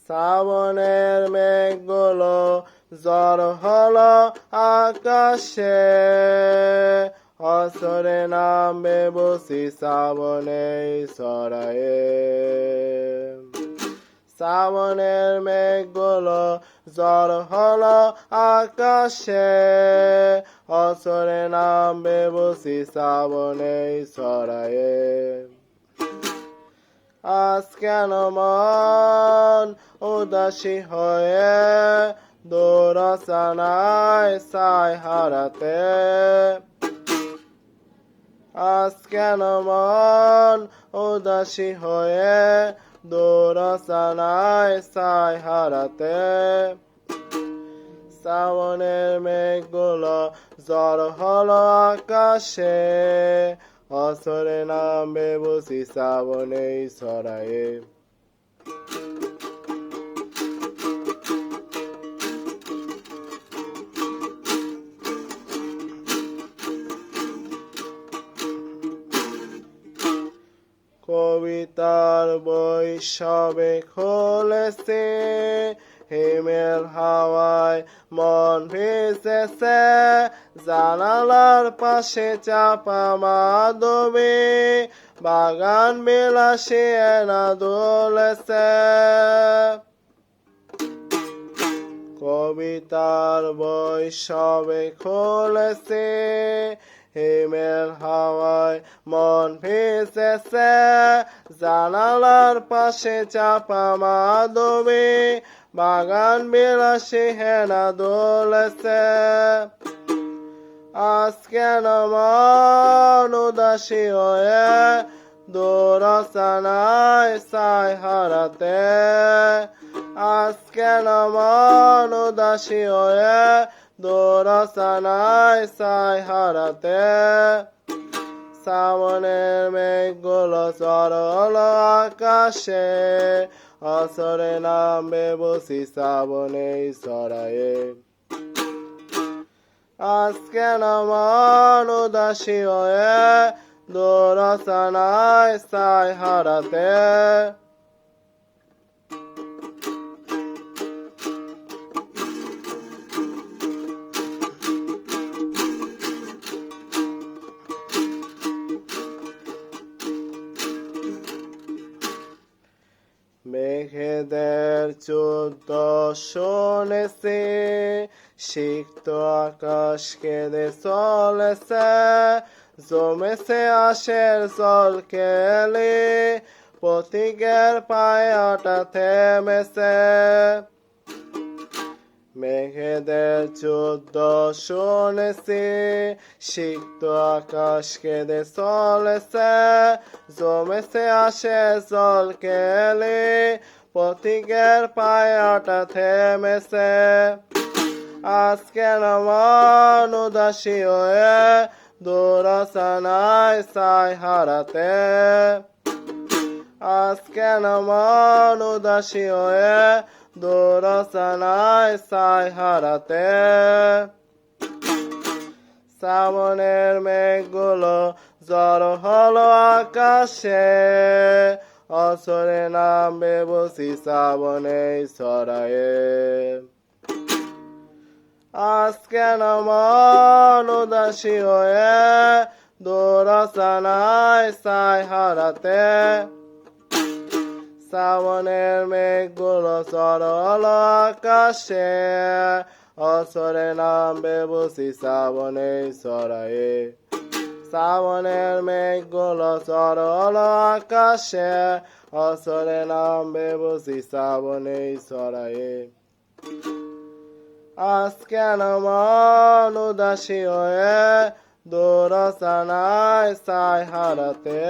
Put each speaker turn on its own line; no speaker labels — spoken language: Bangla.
শ্রাবণের মেঘগুলো জ্বর হলো আকাশে, অসরে নামবে বসি শ্রাবণের সরায়ে। শ্রাবণের মেঘগুলো জ্বর হলো আকাশে, অসরে নামবে বসি শ্রাবণের সরায়ে। আজ কেন মন উদাসী হয়ে দোরসানায় সাই হারাতে? আজ কেন মন উদাসী হয়ে দোরসানায় সাই হারাতে? শ্রাবণের মেঘগুলো জ্বর হলো আকাশে, অসরে নামবে বসি শ্রাবণের সরায়ে। কবিতার বই সবে খুলেছে, হিমেল হাওয়ায় মন ভেসেছে, জানালার পাশে চাপা মাধবী, বাগান বিলাসী এনা দোলেছে। কবিতার বই সবে খুলেছে, হিমেল হাওয়ায় মন ভেসেছে, জানালার পাশে চাপা মাধবী, বাগান বিলাসী হেনা দোলেছে। আজ কেন মন উদাসী হয়ে দোরসানায় সাই হারাতে? আজ কেন মন উদাসী হয়ে দোরসানায় সাই হারাতে? শ্রাবণের মেঘগুলো জ্বর হলো আকাশে, অসরে নামবে বসি শ্রাবণের সরায়ে। আজ কেন মন উদাসী হয়ে দোরসানায় সাই হারাতে? মেঘেদের যুদ্ধ শুনেছি, সিক্ত আকাশ কেঁদে চলেছে, জমেছে আশের জল কেলি, পথিকের পায়াটা থেমেছে। মেঘেদের যুদ্ধ শুনেছি, সিক্ত আকাশ কেঁদে চলেছে, জমেছে আসে জল কেলি, পথিকের পায়াটা থেমেছে। আজ কেন মন উদাসী হয়ে দোরসানায় সাই হারাতে? আজ কেন মন উদাসী হয়ে দোরসানায় সাই হারাতে? শ্রাবণের মেঘগুলো জ্বর হলো আকাশে, অসরে নামবে বসি শ্রাবণের সরায়ে। আজ কেন মন উদাসী হয়ে দোরসানায় সাই হারাতে? শ্রাবণের মেঘগুলো জ্বর হলো আকাশে, অসরে নামবে বসি শ্রাবণের সরায়ে। শ্রাবণের মেঘগুলো জ্বর হলো আকাশে, অসরে নামবে বসি শ্রাবণের সরায়ে। আজ কেন মন উদাসী হয়ে দোরসানায় সাই হারাতে?